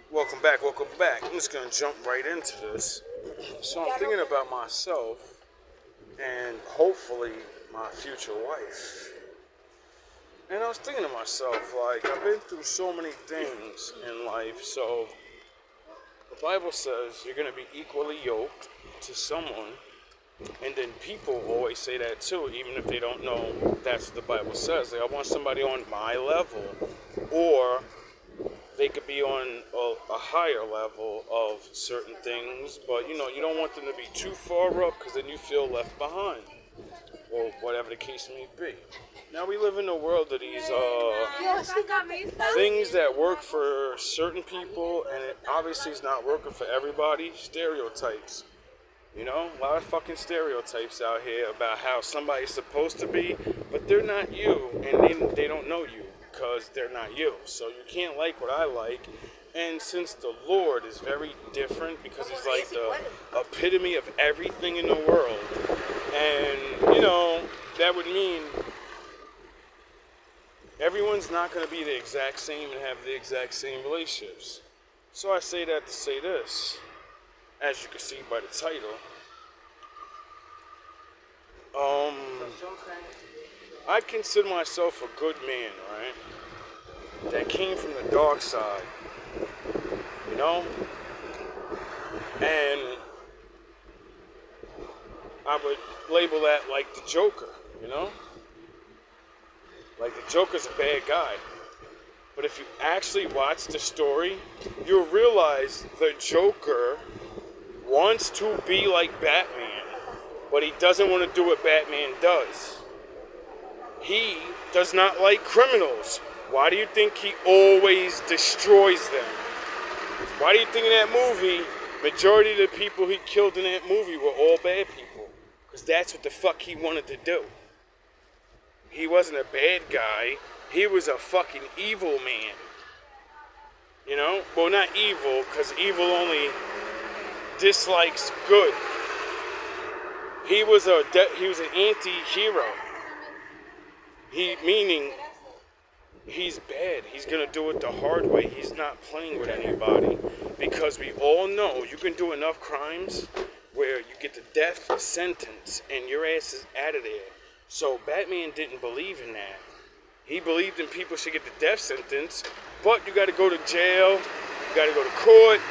Welcome back, welcome back. I'm just gonna jump right into this. So I'm thinking about myself and hopefully my future wife. And I was thinking to myself, like, I've been through so many things in life, so the Bible says you're gonna be equally yoked to someone. And then people always say that too, even if they don't know that's what the Bible says. Like, I want somebody on my level, or they could be on a higher level of certain things, but you don't want them to be too far up because then you feel left behind, or whatever the case may be. Now we live in a world of these things that work for certain people, and it obviously is not working for everybody. Stereotypes. A lot of fucking stereotypes out here about how somebody's supposed to be, but they're not you, and they don't know you because they're not you. So you can't like what I like. And since the Lord is very different because he's like the epitome of everything in the world, and that would mean everyone's not going to be the exact same and have the exact same relationships. So I say that to say this. As you can see by the title, I consider myself a good man, right? That came from the dark side, and I would label that like the Joker, like the Joker's a bad guy. But if you actually watch the story, you'll realize the Joker wants to be like Batman, but he doesn't want to do what Batman does. He does not like criminals. Why do you think he always destroys them? Why do you think in that movie, majority of the people he killed in that movie were all bad people? Because that's what the fuck he wanted to do. He wasn't a bad guy. He was a fucking evil man. Well, not evil, because evil only dislikes good. He was an anti-hero. Meaning he's bad. He's gonna do it the hard way. He's not playing with anybody, because we all know you can do enough crimes where you get the death sentence and your ass is out of there. So Batman didn't believe in that. He believed in people should get the death sentence, but you got to go to jail, you got to go to court.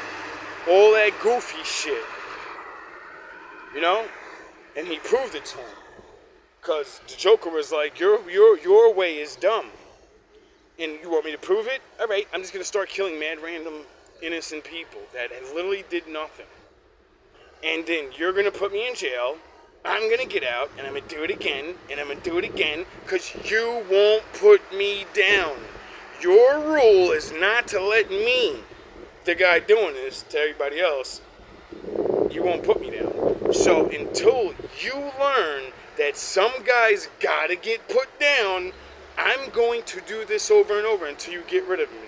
All that goofy shit, and he proved it to him, cause the Joker was like, your way is dumb, and you want me to prove it? All right, I'm just gonna start killing mad random innocent people that literally did nothing, and then you're gonna put me in jail. I'm gonna get out, and I'm gonna do it again, and I'm gonna do it again, cause you won't put me down. Your rule is not to let me, the guy doing this, to everybody else, you won't put me down. So until you learn that some guys gotta get put down, I'm going to do this over and over until you get rid of me.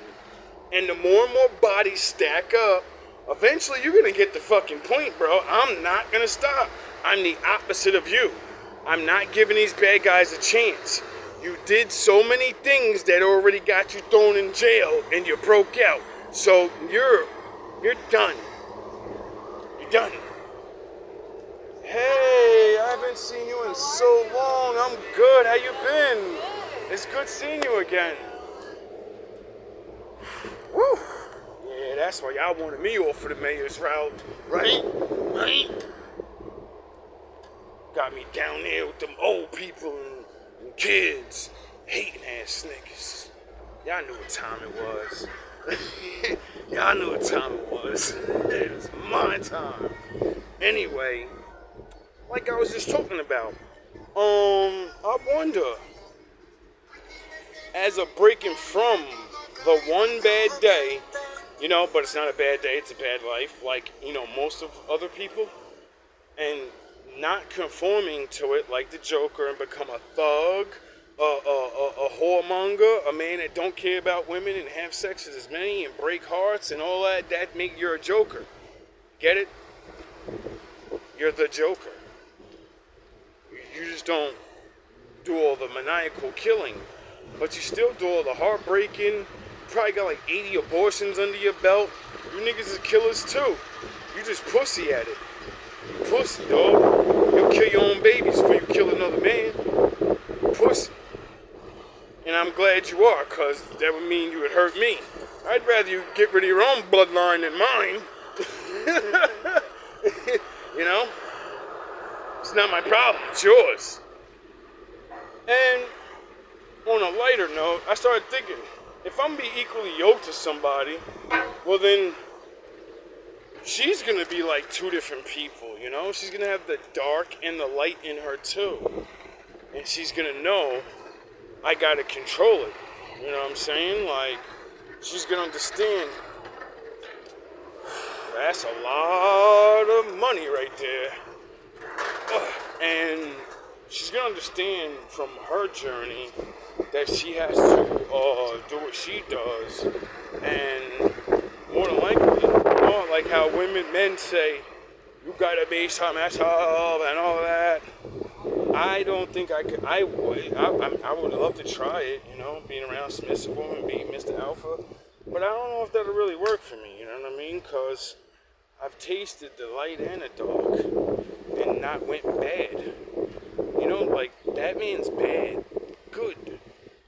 And the more and more bodies stack up, eventually you're gonna get the fucking point, bro. I'm not gonna stop. I'm the opposite of you. I'm not giving these bad guys a chance. You did so many things that already got you thrown in jail and you broke out. So you're done. You're done. Hey, I haven't seen you in so long. I'm good. How you been? It's good seeing you again. Woo. Yeah, that's why y'all wanted me off for the mayor's route. Right? Got me down there with them old people and kids. Hating ass niggas. Y'all knew what time it was. Y'all knew what time it was. It was my time. Anyway, like I was just talking about, I wonder, as of breaking from the one bad day, but it's not a bad day, it's a bad life, like, most of other people, and not conforming to it like the Joker and become a thug, a whoremonger, a man that don't care about women and have sex with as many and break hearts and all that make you're a Joker. Get it? You're the Joker. You just don't do all the maniacal killing, but you still do all the heartbreaking, probably got like 80 abortions under your belt. You niggas is killers too. You just pussy at it. Pussy, dog. You'll kill your own babies before you kill another man. Pussy. And I'm glad you are, because that would mean you would hurt me. I'd rather you get rid of your own bloodline than mine. You know? It's not my problem, it's yours. And on a lighter note, I started thinking, if I'm gonna be equally yoked to somebody, well then, she's gonna be like two different people, you know? She's gonna have the dark and the light in her too. And she's gonna know I gotta control it. You know what I'm saying? Like, she's gonna understand that's a lot of money right there. And she's gonna understand from her journey that she has to do what she does. And more than likely, you know, like how men say, you gotta be submissive and all that. I don't think I could. I would love to try it, you know, being around submissive women, being Mr. Alpha. But I don't know if that'll really work for me, you know what I mean? Because I've tasted the light and the dark and not went bad. You know, like, Batman's bad, good.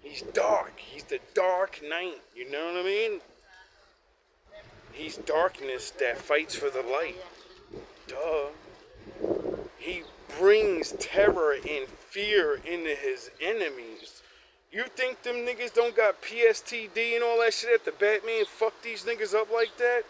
He's dark. He's the Dark Knight, you know what I mean? He's darkness that fights for the light. Duh. He brings terror and fear into his enemies. You think them niggas don't got PSTD and all that shit after Batman fucked these niggas up like that?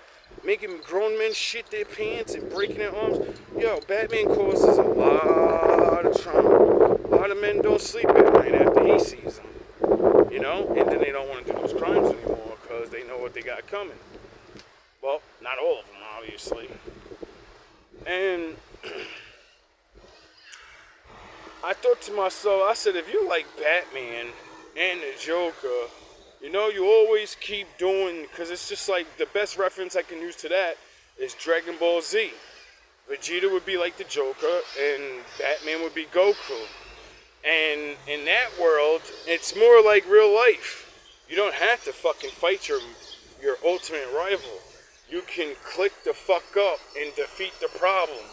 Making grown men shit their pants and breaking their arms? Yo, Batman causes a lot of trauma. A lot of men don't sleep at night after he sees them. You know? And then they don't want to do those crimes anymore because they know what they got coming. Well, not all of them, obviously. And I thought to myself, I said, if you like Batman and the Joker, you know, you always keep doing, because it's just like the best reference I can use to that is Dragon Ball Z. Vegeta would be like the Joker, and Batman would be Goku. And in that world, it's more like real life. You don't have to fucking fight your ultimate rival. You can click the fuck up and defeat the problem.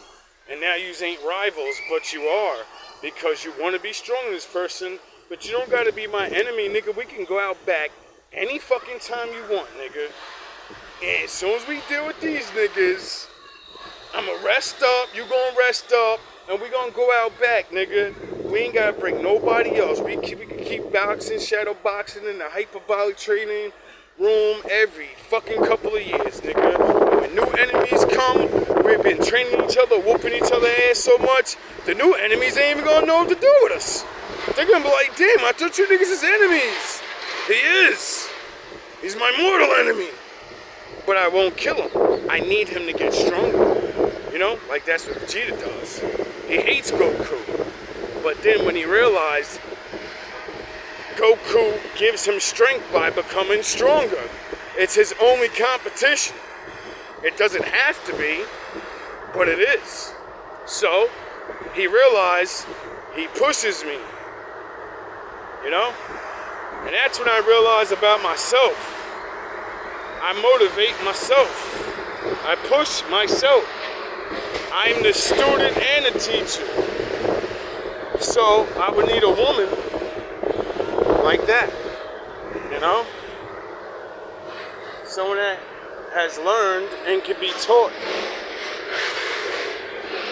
And now you ain't rivals, but you are. Because you want to be strong in this person, but you don't gotta be my enemy, nigga. We can go out back any fucking time you want, nigga. And as soon as we deal with these niggas, I'ma rest up, you gonna rest up, and we gonna go out back, nigga. We ain't gotta bring nobody else. We can keep boxing, shadow boxing in the hyperbolic training room every fucking couple of years, nigga. When new enemies come, we've been training each other, whooping each other ass so much, the new enemies ain't even gonna know what to do with us. They're gonna be like, damn, I thought you niggas is enemies. He is. He's my mortal enemy. But I won't kill him. I need him to get stronger. You know, like that's what Vegeta does. He hates Goku. But then when he realized Goku gives him strength by becoming stronger, it's his only competition. It doesn't have to be, but it is. So, he realized he pushes me. You know? And that's when I realized about myself. I motivate myself. I push myself. I'm the student and the teacher. So, I would need a woman like that. You know? Someone that has learned and can be taught.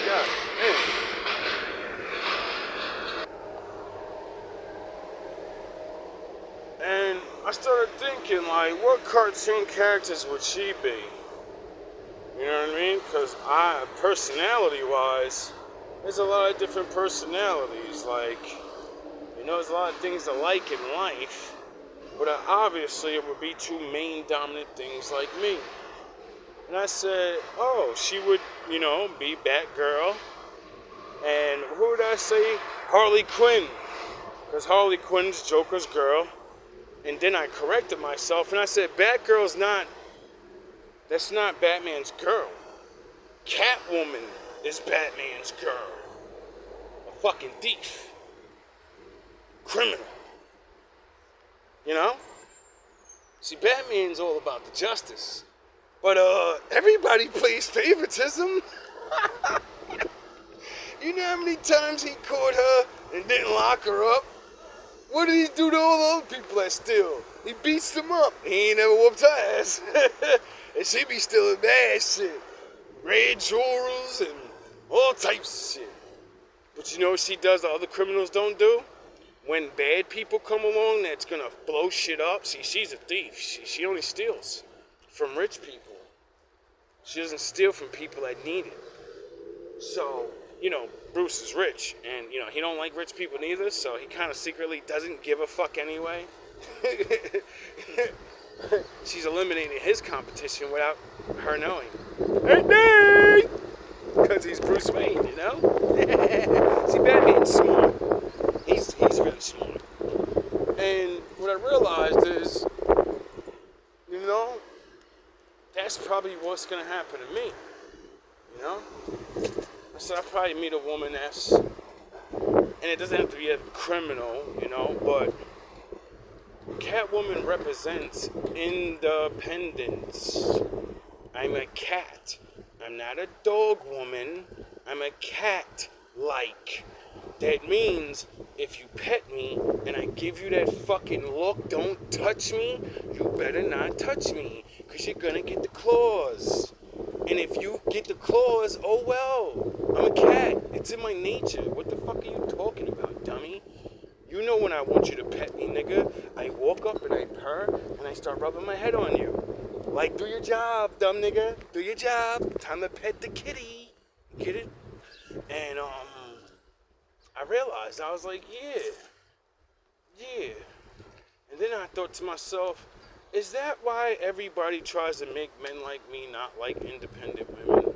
God damn. And I started thinking, like, what cartoon characters would she be? You know what I mean? Because personality-wise, there's a lot of different personalities. Like, you know, there's a lot of things to like in life. But obviously, it would be two main dominant things like me. And I said, oh, she would, you know, be Batgirl. And who would I say? Harley Quinn. Because Harley Quinn's Joker's girl. And then I corrected myself and I said, Batgirl's not, that's not Batman's girl. Catwoman is Batman's girl. A fucking thief. Criminal. You know? See, Batman's all about the justice. But everybody plays favoritism. You know how many times he caught her and didn't lock her up? What did he do to all the other people that steal? He beats them up. He ain't never whooped her ass. And she be stealing bad shit. Red jewels and all types of shit. But you know what she does the other criminals don't do? When bad people come along that's gonna blow shit up, see, she's a thief. She only steals from rich people. She doesn't steal from people that need it. So, you know, Bruce is rich, and, you know, he don't like rich people neither, so he kind of secretly doesn't give a fuck anyway. She's eliminating his competition without her knowing. Hey, because he's Bruce Wayne, you know? See, Batman's smart. He's really smart. And what I realized is, you know, that's probably what's going to happen to me, you know? So I'll probably meet a woman that's, and it doesn't have to be a criminal, you know, but Catwoman represents independence. I'm a cat. I'm not a dog woman. I'm a cat-like. That means if you pet me and I give you that fucking look, don't touch me, you better not touch me, because you're gonna get the claws. And if you get the claws, oh well. I'm a cat. It's in my nature. What the fuck are you talking about, dummy? You know when I want you to pet me, nigga. I walk up and I purr and I start rubbing my head on you. Like, do your job, dumb nigga. Do your job. Time to pet the kitty. Get it? And, I realized, I was like, yeah. And then I thought to myself, is that why everybody tries to make men like me not like independent women?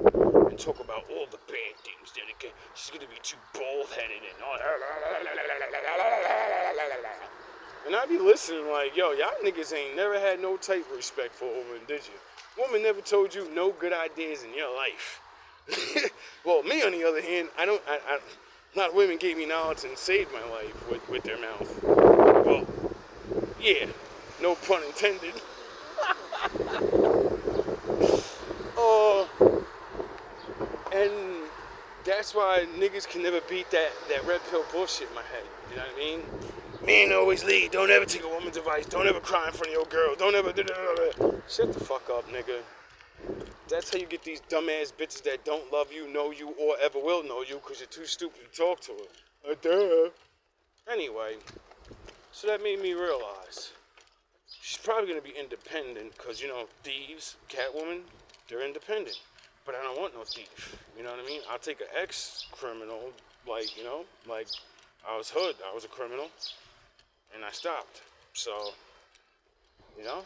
And talk about all the bad things that it can, she's gonna be too bald-headed and all that. And I be listening like, yo, y'all niggas ain't never had no type of respect for a woman, did you? Woman never told you no good ideas in your life. Well, me on the other hand, a lot of women gave me knowledge and saved my life with their mouth. Well, yeah, no pun intended. And that's why niggas can never beat that red pill bullshit in my head. You know what I mean? Men always lead. Don't ever take a woman's advice. Don't ever cry in front of your girl. Don't ever... Shut the fuck up, nigga. That's how you get these dumbass bitches that don't love you, know you, or ever will know you because you're too stupid to talk to her. Duh. Anyway, so that made me realize she's probably going to be independent because, you know, thieves, Catwoman, they're independent. But I don't want no thief. You know what I mean? I'll take an ex-criminal, like, you know, like I was hood. I was a criminal. And I stopped. So, you know?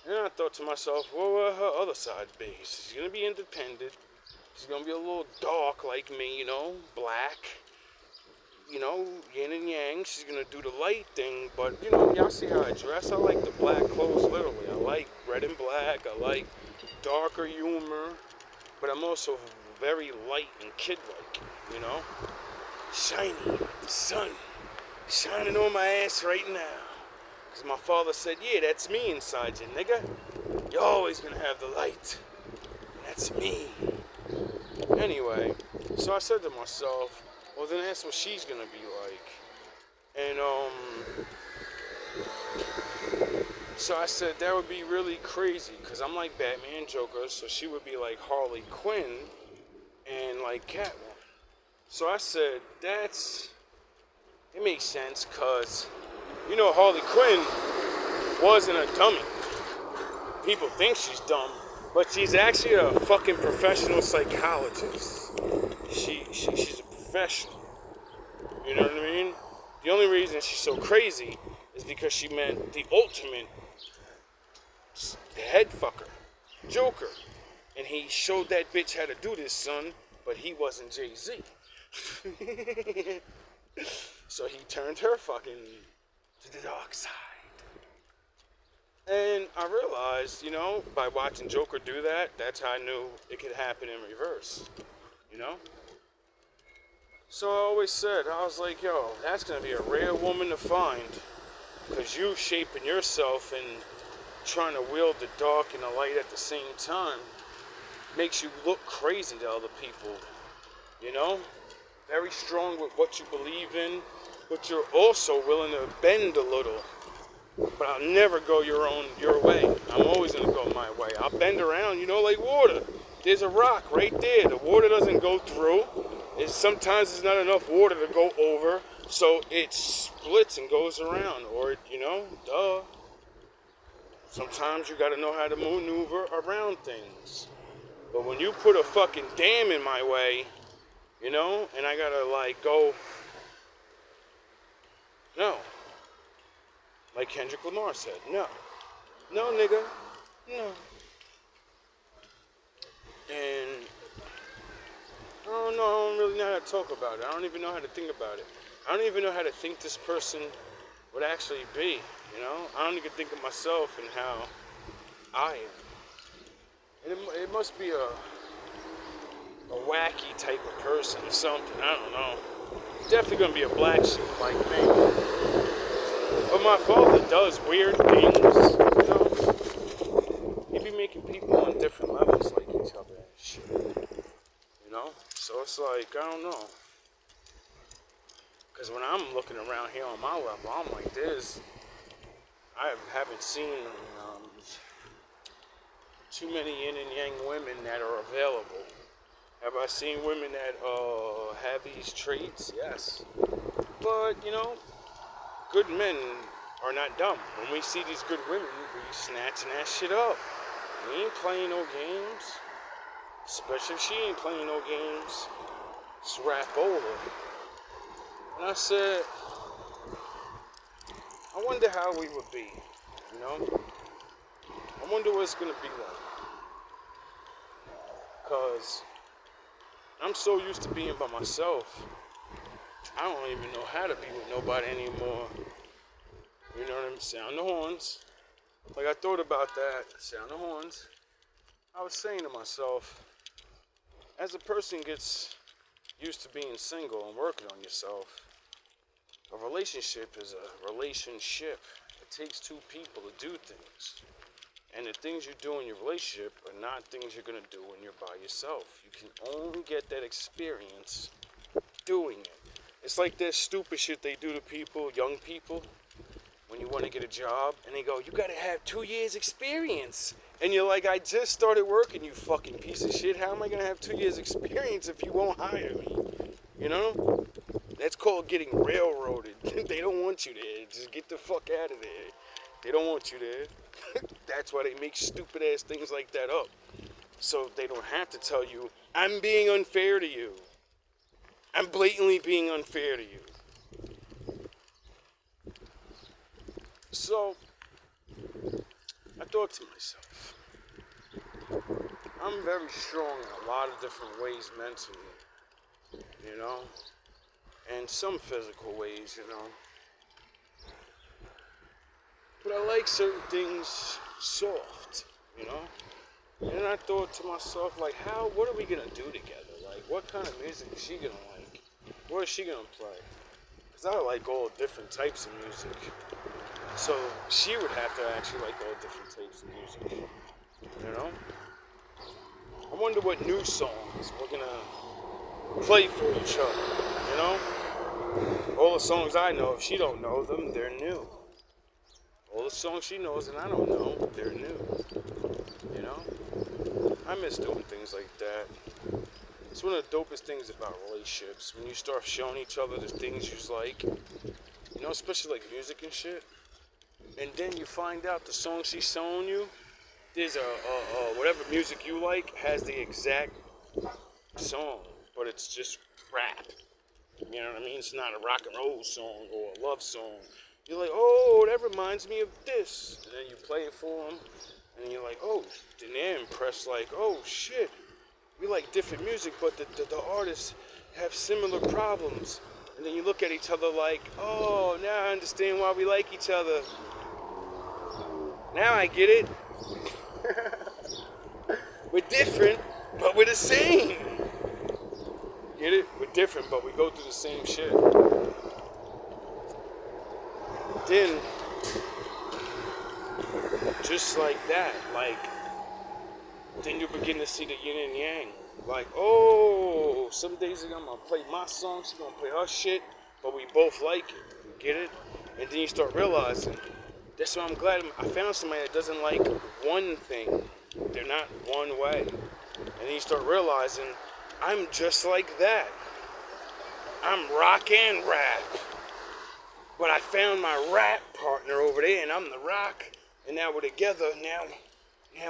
And I thought to myself, what will her other side be? She's going to be independent. She's going to be a little dark like me, you know, black. You know, yin and yang. She's going to do the light thing. But, you know, y'all see how I dress? I like the black clothes, literally. I like red and black. I like darker humor. But I'm also very light and kid-like, you know? Shiny, like the sun. Shining on my ass right now. Because my father said, yeah, that's me inside you, nigga. You're always going to have the light. That's me. Anyway, so I said to myself, well, then that's what she's going to be like. And, so I said that would be really crazy. Because I'm like Batman, Joker, so she would be like Harley Quinn and like Catwoman. So I said, it makes sense, because, you know, Harley Quinn wasn't a dummy. People think she's dumb, but she's actually a fucking professional psychologist. She's a professional. You know what I mean? The only reason she's so crazy is because she met the ultimate head fucker, Joker. And he showed that bitch how to do this, son, but he wasn't Jay-Z. So he turned her fucking to the dark side. And I realized, you know, by watching Joker do that, that's how I knew it could happen in reverse. You know? So I always said, I was like, yo, that's going to be a rare woman to find. Because you shaping yourself and trying to wield the dark and the light at the same time makes you look crazy to other people, you know? Very strong with what you believe in, but you're also willing to bend a little. But I'll never go your way. I'm always gonna go my way. I'll bend around, like water. There's a rock right there. The water doesn't go through. Sometimes there's not enough water to go over, so it splits and goes around. Or, duh. Sometimes you gotta know how to maneuver around things. But when you put a fucking dam in my way, and I gotta go, no. Like Kendrick Lamar said, no. No, nigga. No. And I don't really know how to talk about it. I don't even know how to think about it. I don't even know how to think this person would actually be, I don't even think of myself and how I am. And it must be a wacky type of person or something. I don't know. Definitely gonna be a black sheep like me. But my father does weird things, He be making people on different levels like each other and shit, So it's like, I don't know. Because when I'm looking around here on my level, I'm like, I haven't seen too many yin and yang women that are available. Have I seen women that have these traits? Yes. But, good men are not dumb. When we see these good women, we snatching that shit up. We ain't playing no games. Especially if she ain't playing no games. It's rap over. And I said, I wonder how we would be, I wonder what it's going to be like. Because I'm so used to being by myself. I don't even know how to be with nobody anymore. You know what I'm saying? Sound the horns. Like, I thought about that. Sound the horns. I was saying to myself, as a person gets used to being single and working on yourself, a relationship is a relationship. It takes two people to do things. And the things you do in your relationship are not things you're going to do when you're by yourself. You can only get that experience doing it. It's like that stupid shit they do to people, young people, when you want to get a job, and they go, you got to have 2 years experience. And you're like, I just started working, you fucking piece of shit. How am I going to have 2 years experience if you won't hire me? That's called getting railroaded. They don't want you there. Just get the fuck out of there. They don't want you there. That's why they make stupid ass things like that up. So they don't have to tell you, I'm being unfair to you. I'm blatantly being unfair to you. So, I thought to myself, I'm very strong in a lot of different ways mentally, and some physical ways, But I like certain things soft, And I thought to myself, like, what are we gonna do together? Like, what kind of music is she gonna like? What is she gonna play? Because I like all different types of music. So she would have to actually like all different types of music, I wonder what new songs we're gonna play for each other, All the songs I know, if she don't know them, they're new. All the songs she knows and I don't know, they're new, I miss doing things like that. It's one of the dopest things about relationships, when you start showing each other the things you like, especially like music and shit. And then you find out the song she's showing you, there's whatever music you like has the exact song, but it's just rap. You know what I mean? It's not a rock and roll song or a love song. You're like, oh, that reminds me of this. And then you play it for them, and you're like, oh, then they're impressed, like, oh, shit. We like different music, but the artists have similar problems. And then you look at each other like, oh, now I understand why we like each other. Now I get it. We're different, but we're the same. Get it? We're different, but we go through the same shit. Then, just like that. Like, then you begin to see the yin and yang. Like, oh, some days I'm gonna play my song, she's gonna play her shit, but we both like it. You get it? And then you start realizing, that's why I'm glad I found somebody that doesn't like one thing. They're not one way. And then you start realizing, I'm just like that. I'm rock and rap. But I found my rap partner over there, and I'm the rock. And now we're together. Now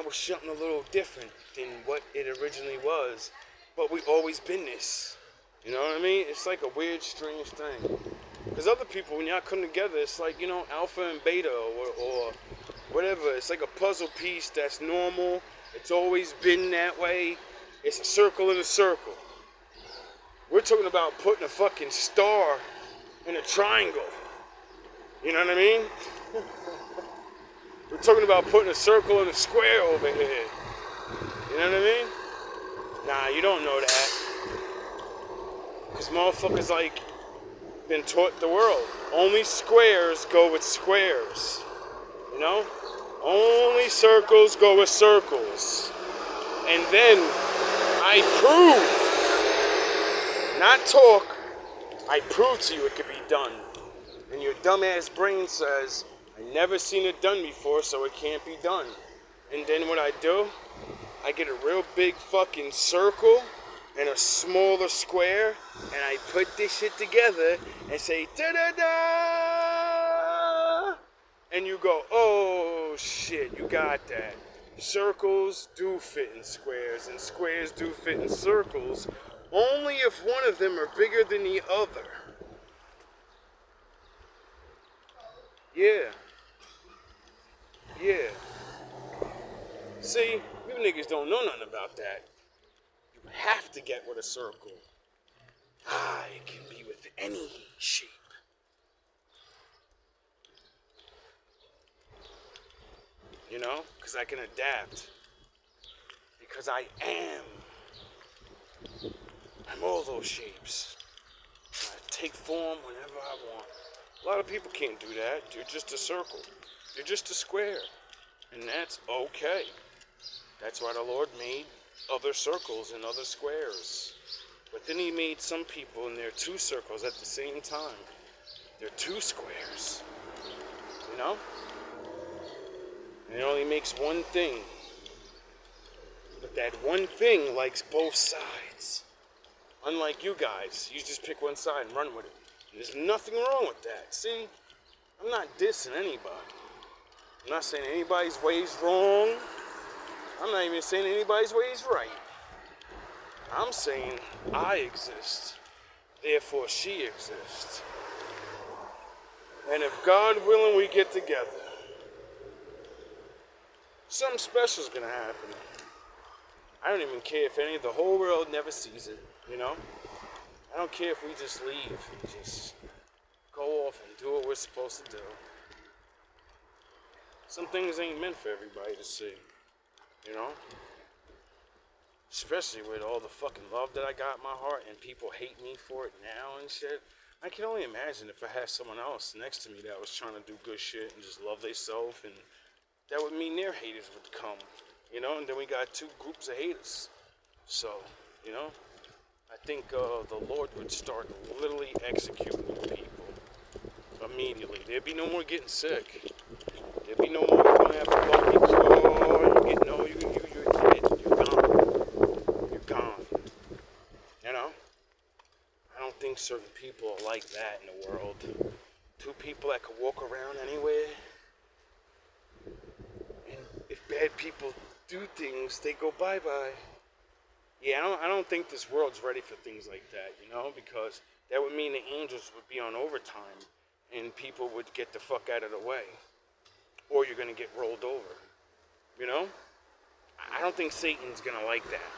we're something a little different than what it originally was. But we've always been this. You know what I mean? It's like a weird, strange thing. Because other people, when y'all come together, it's like, alpha and beta or whatever. It's like a puzzle piece that's normal. It's always been that way. It's a circle in a circle. We're talking about putting a fucking star in a triangle. You know what I mean? We're talking about putting a circle in a square over here. You know what I mean? Nah, you don't know that. Because motherfuckers been taught the world. Only squares go with squares. You know? Only circles go with circles. And then I prove, not talk, I prove to you it could be done. And your dumbass brain says, I never seen it done before, so it can't be done. And then what I do, I get a real big fucking circle and a smaller square, and I put this shit together and say, da-da-da! And you go, oh shit, you got that. Circles do fit in squares, and squares do fit in circles, only if one of them are bigger than the other. Yeah. Yeah. See, you niggas don't know nothing about that. You have to get with a circle. It can be with any shape. You know? Because I can adapt. Because I am. I'm all those shapes. I take form whenever I want. A lot of people can't do that. You're just a circle. You're just a square. And that's okay. That's why the Lord made other circles and other squares. But then he made some people and they're two circles at the same time. They're two squares. You know? And it only makes one thing. But that one thing likes both sides. Unlike you guys, you just pick one side and run with it. There's nothing wrong with that. See, I'm not dissing anybody. I'm not saying anybody's way is wrong. I'm not even saying anybody's way is right. I'm saying I exist. Therefore, she exists. And if God willing, we get together, something special is going to happen. I don't even care if the whole world never sees it, you know? I don't care if we just leave and just go off and do what we're supposed to do. Some things ain't meant for everybody to see, you know? Especially with all the fucking love that I got in my heart and people hate me for it now and shit. I can only imagine if I had someone else next to me that was trying to do good shit and just love themselves, and that would mean their haters would come, you know? And then we got two groups of haters. So, you know? I think the Lord would start literally executing people immediately. There'd be no more getting sick. There'd be no more going to have to walk you. You're dead. You're gone. You're gone. You know? I don't think certain people are like that in the world. Two people that could walk around anywhere. And if bad people do things, they go bye-bye. Yeah, I don't think this world's ready for things like that, you know, because that would mean the angels would be on overtime and people would get the fuck out of the way. Or you're going to get rolled over, you know? I don't think Satan's going to like that.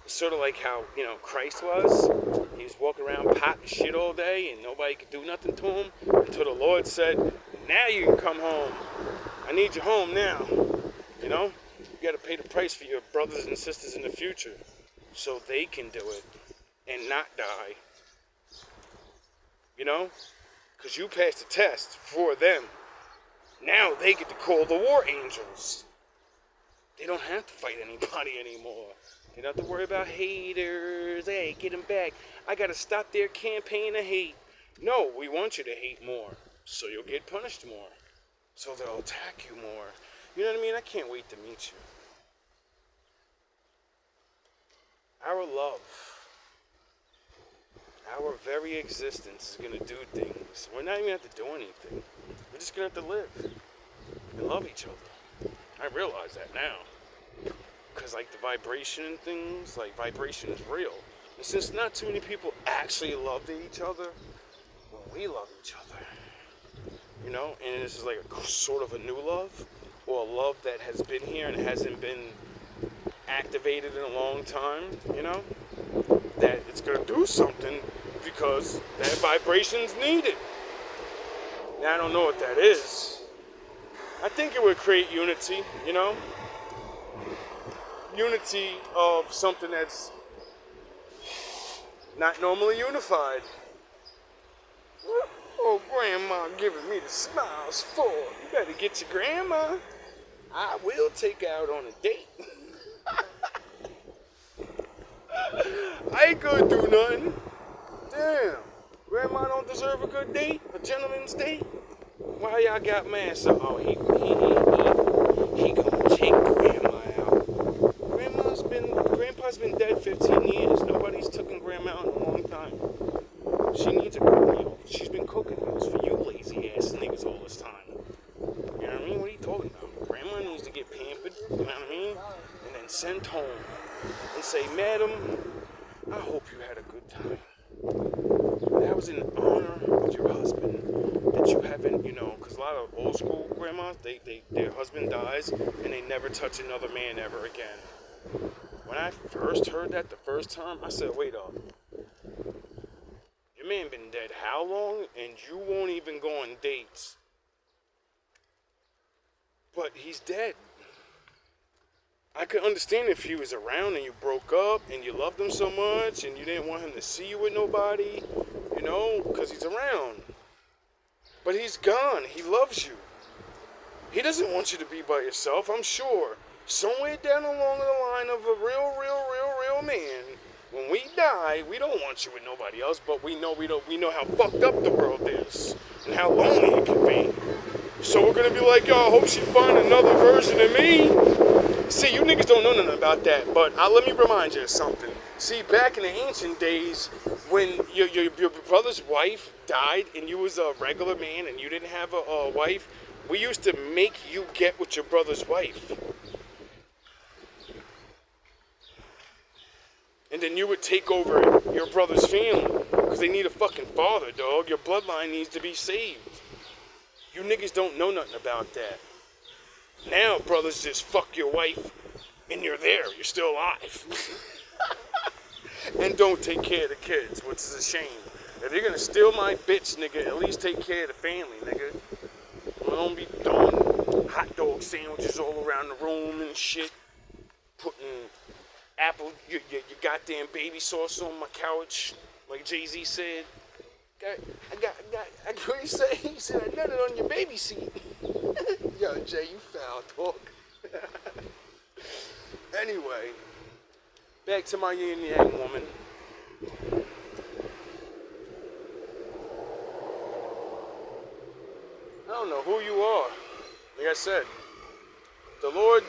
It's sort of like how, you know, Christ was. He was walking around potting shit all day and nobody could do nothing to him until the Lord said, now you can come home. I need you home now, you know? You got to pay the price for your brothers and sisters in the future so they can do it and not die. You know? Because you passed the test for them. Now they get to call the war angels. They don't have to fight anybody anymore. They don't have to worry about haters. Hey, get them back. I gotta stop their campaign of hate. No, we want you to hate more, so you'll get punished more. So they'll attack you more. You know what I mean? I can't wait to meet you. Our love, our very existence is gonna do things. We're not even have to do anything. We're just gonna have to live and love each other. I realize that now. Because like the vibration and things, like vibration is real. And since not too many people actually love each other, well, we love each other. You know, and this is like a sort of a new love, or a love that has been here and hasn't been activated in a long time, you know, that it's going to do something because that vibration's needed. Now, I don't know what that is. I think it would create unity, you know, unity of something that's not normally unified. Oh, grandma giving me the smiles for. You better get your grandma. I will take her out on a date. I ain't gonna do nothing. Damn. Grandma don't deserve a good date? A gentleman's date? Why y'all got mad? So, oh, he gonna take grandma out. Grandpa's been dead 15 years. Nobody's taken grandma out in a long time. She needs a good meal. She's been cooking meals for you lazy ass niggas all this time. You know what I mean? What are you talking about? Grandma needs to get pampered, you know what I mean? And then sent home and say, Madam, I hope you had a good time. That was in honor of your husband. That you haven't, you know, because a lot of old school grandmas, their husband dies and they never touch another man ever again. When I first heard that the first time, I said, wait up. Your man been dead how long? And you won't even go on dates. But he's dead. I could understand if he was around and you broke up and you loved him so much and you didn't want him to see you with nobody, you know, because he's around. But he's gone. He loves you. He doesn't want you to be by yourself, I'm sure. Somewhere down along the line of a real man, when we die, we don't want you with nobody else, but we know how fucked up the world is and how lonely it can be. So we're gonna be like, yo, I hope she find another version of me. See, you niggas don't know nothing about that, but let me remind you of something. See, back in the ancient days, when your brother's wife died and you was a regular man and you didn't have a wife, we used to make you get with your brother's wife. And then you would take over your brother's family, because they need a fucking father, dog. Your bloodline needs to be saved. You niggas don't know nothing about that. Now, brothers just fuck your wife, and you're there. You're still alive. And don't take care of the kids, which is a shame. If you're gonna steal my bitch, nigga, at least take care of the family, nigga. Don't be throwing hot dog sandwiches all around the room and shit. Putting apple, your goddamn baby sauce on my couch, like Jay-Z said. What you say? He said, I got it on your baby seat. Yo, Jay, you foul talk. Anyway, back to my yin yang woman. I don't know who you are. Like I said, the Lord,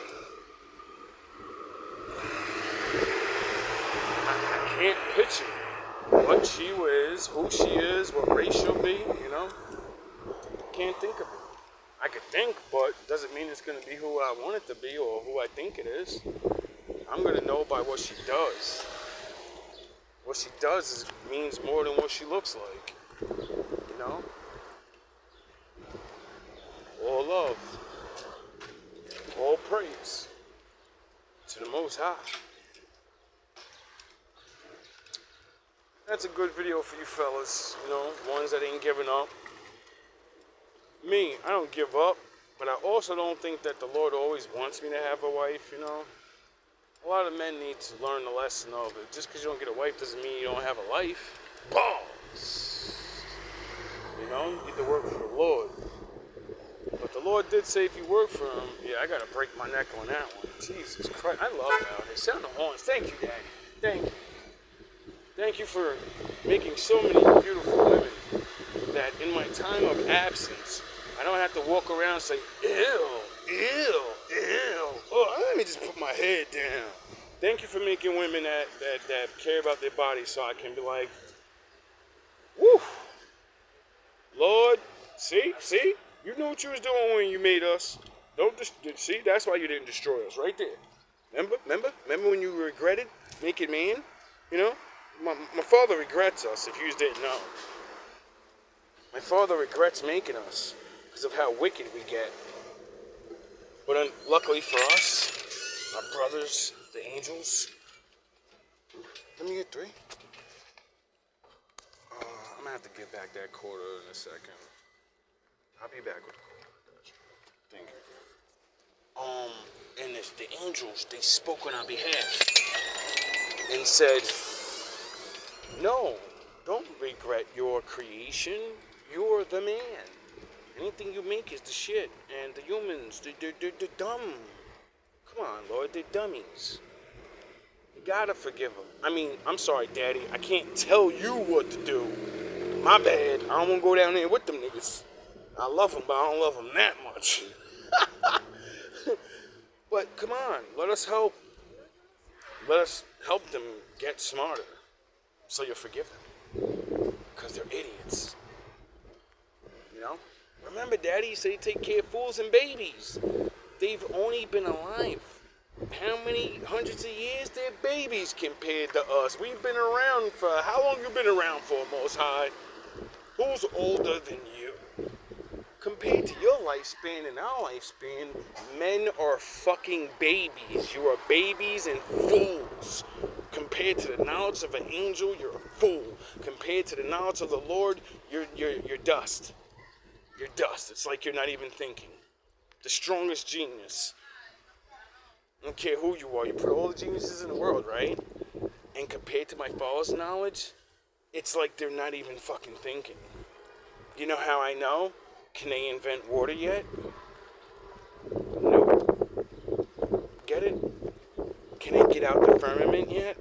I can't picture what she is, who she is, what race she'll be, you know? Can't think of it. I could think, but doesn't mean it's going to be who I want it to be or who I think it is. I'm going to know by what she does. What she does means more than what she looks like, you know? All love, all praise to the Most High. That's a good video for you fellas, you know, ones that ain't giving up. Me, I don't give up, but I also don't think that the Lord always wants me to have a wife, you know. A lot of men need to learn the lesson of it. Just because you don't get a wife doesn't mean you don't have a life. Balls! You know, you get to work for the Lord. But the Lord did say if you work for him, yeah, I gotta break my neck on that one. Jesus Christ, I love how they sound the horns. Thank you, Daddy. Thank you. Thank you for making so many beautiful women that in my time of absence, I don't have to walk around and say, ew, ew, ew. Oh, let me just put my head down. Thank you for making women that care about their bodies so I can be like, woo, Lord, see, you knew what you was doing when you made us. See, that's why you didn't destroy us, right there. Remember when you regretted making man? You know, my father regrets us, if you didn't know. My father regrets making us because of how wicked we get. But luckily for us, our brothers, the angels. Let me get 3. I'm gonna have to get back that quarter in a second. I'll be back with the quarter. Thank you. And the angels, they spoke on our behalf and said, no, don't regret your creation. You're the man. Anything you make is the shit. And the humans, they're dumb. Come on, Lord, they're dummies. You gotta forgive them. I mean, I'm sorry, Daddy. I can't tell you what to do. My bad. I don't want to go down there with them niggas. I love them, but I don't love them that much. But come on, let us help. Let us help them get smarter so you'll forgive them. Because they're idiots. You know? Remember, Daddy said he'd take care of fools and babies. They've only been alive how many hundreds of years? They're babies compared to us. We've been around for, how long you been around for, Most High? Who's older than you? Compared to your lifespan and our lifespan, men are fucking babies. You are babies and fools. Compared to the knowledge of an angel, you're a fool. Compared to the knowledge of the Lord, you're dust. You're dust. It's like you're not even thinking. The strongest genius. I don't care who you are. You put all the geniuses in the world, right? And compared to my father's knowledge, it's like they're not even fucking thinking. You know how I know? Can they invent water yet? Nope. Get it? Can they get out the firmament yet?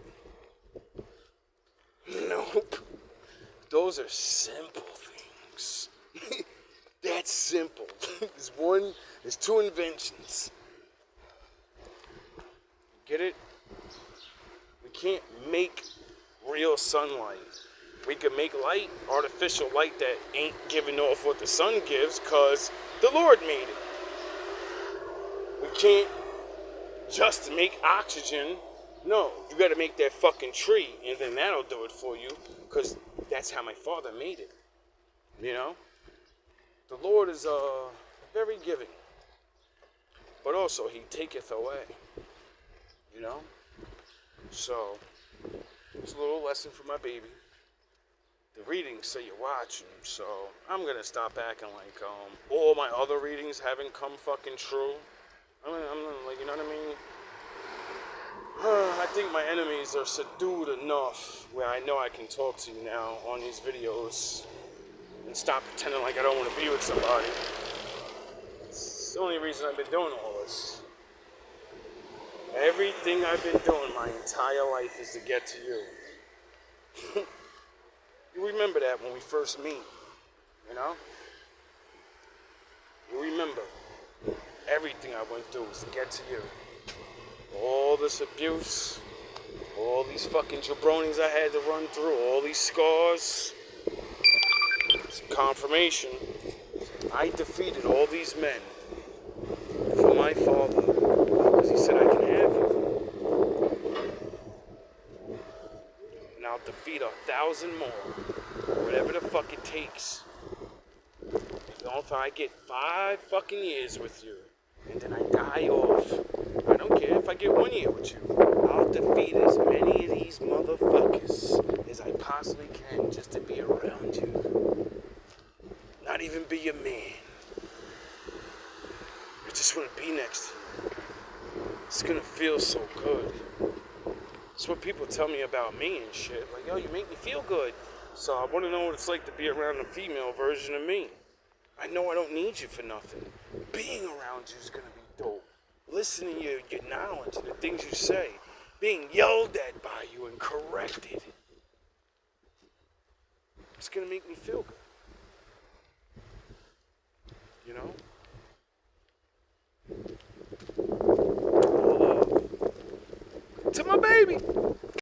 Nope. Those are simple things. That's simple. There's 2 inventions. Get it? We can't make real sunlight. We can make light, artificial light that ain't giving off what the sun gives because the Lord made it. We can't just make oxygen. No, you gotta make that fucking tree and then that'll do it for you because that's how my father made it. You know? The Lord is very giving. But also, he taketh away. You know? So, it's a little lesson for my baby. The readings say you're watching, so I'm gonna stop acting like all my other readings haven't come fucking true. I'm like, you know what I mean? I think my enemies are subdued enough where I know I can talk to you now on these videos and stop pretending like I don't want to be with somebody. It's the only reason I've been doing all this. Everything I've been doing my entire life is to get to you. You remember that when we first meet, you know? You remember everything I went through was to get to you. All this abuse, all these fucking jabronis I had to run through, all these scars. It's confirmation. I defeated all these men for my father because he said I can have you. And I'll defeat 1,000 more, whatever the fuck it takes. If I get 5 fucking years with you, and then I die off, I don't care if I get 1 year with you. I'll defeat as many of these motherfuckers as I possibly can just to be around you. Not even be your man. I just want to be next to you. It's gonna feel so good. It's what people tell me about me and shit. Like, yo, you make me feel good. So I want to know what it's like to be around a female version of me. I know I don't need you for nothing. being around you is going to be dope. Listening to your knowledge and the things you say. Being yelled at by you and corrected. It's going to make me feel good. You know? To my baby.